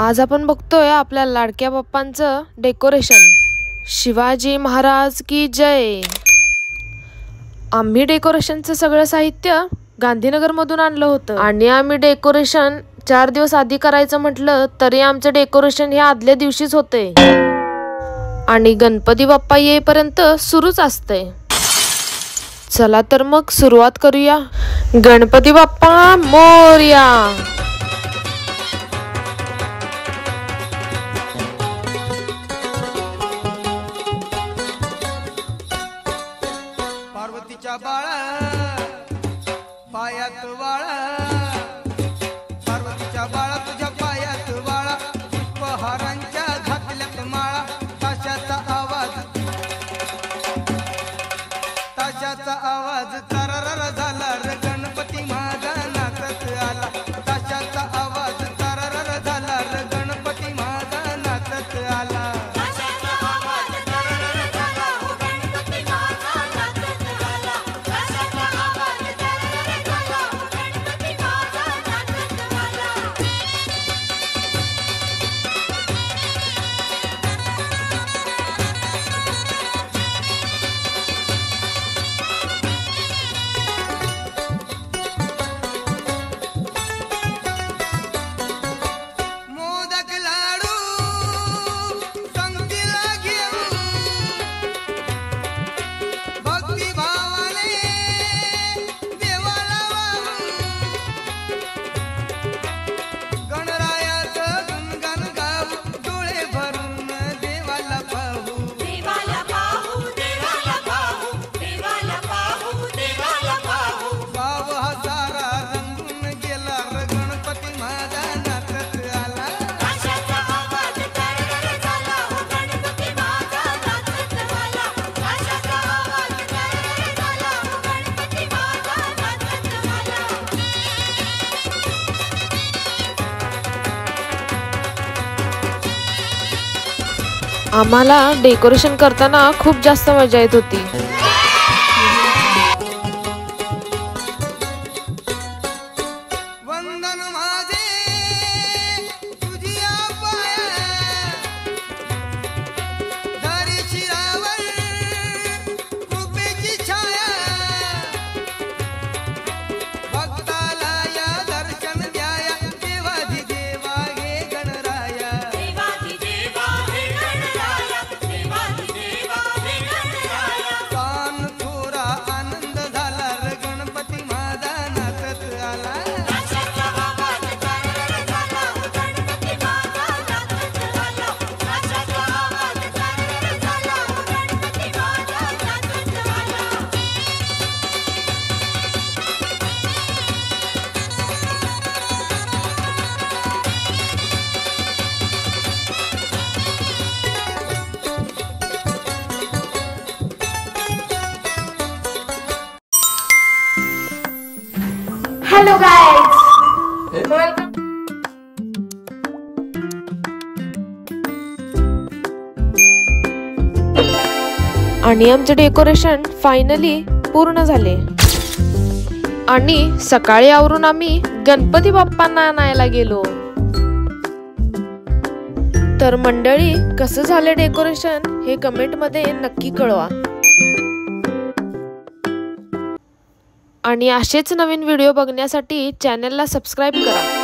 आज आपण बघतोय आपल्या लाडक्या बाप्पांचं डेकोरेशन। शिवाजी महाराज की जय। आम्ही डेकोरेशनचं सगळं साहित्य गांधीनगर मधून आणलं होतं आणि आम्ही डेकोरेशन 4 दिवस आधी करायचं म्हटलं तरी आमचं डेकोरेशन हे आदल्या दिवशीच होते आणि गणपती बाप्पा येईपर्यंत सुरूच असते। चला तर मग सुरुवात करूया। गणपती बाप्पा मोरया। पार्वतीच्या बाळा पायात वाळा, पार्वतीच्या बाळा तुझ्या पायात वाळा, पुष्पहारांच्या घातल्यात माळा, ताशाचा आवाज तररर झाला रे गणपती माझा नाचत आला, ताशाचा आवाज तररर झाला रे गणपती माझा नाचत आला। आम्हाला डेकोरेशन करताना खूप जास्त मजा येत होती। वंदन माझे तुझिया पाया, धरी शिरावर कृपेची छाया, भक्ताला या दर्शन द्याया, देवाधी देवा हे गणराया, देवाधी देवा हे गणराया, देवाधी देवा हे गणराया। कान थोरा आनंद झाला रे गणपती माझा नाचत आला, ताशाचा आवाज तररर झाला गणपती माझा नाचत आला, ताशाचा आवाज तररर झाला गणपती माझा नाचत आला। Hello guys. Welcome. आणि आमचे डेकोरेशन फायनली पूर्ण झाले आणि सकाळी आवरून आम्ही गणपती बाप्पांना आणायला गेलो। तर मंडळी कसं झालं डेकोरेशन हे कमेंट मध्ये नक्की कळवा आणि असेच नवीन व्हिडिओ बघण्यासाठी चॅनलला सबस्क्राइब करा।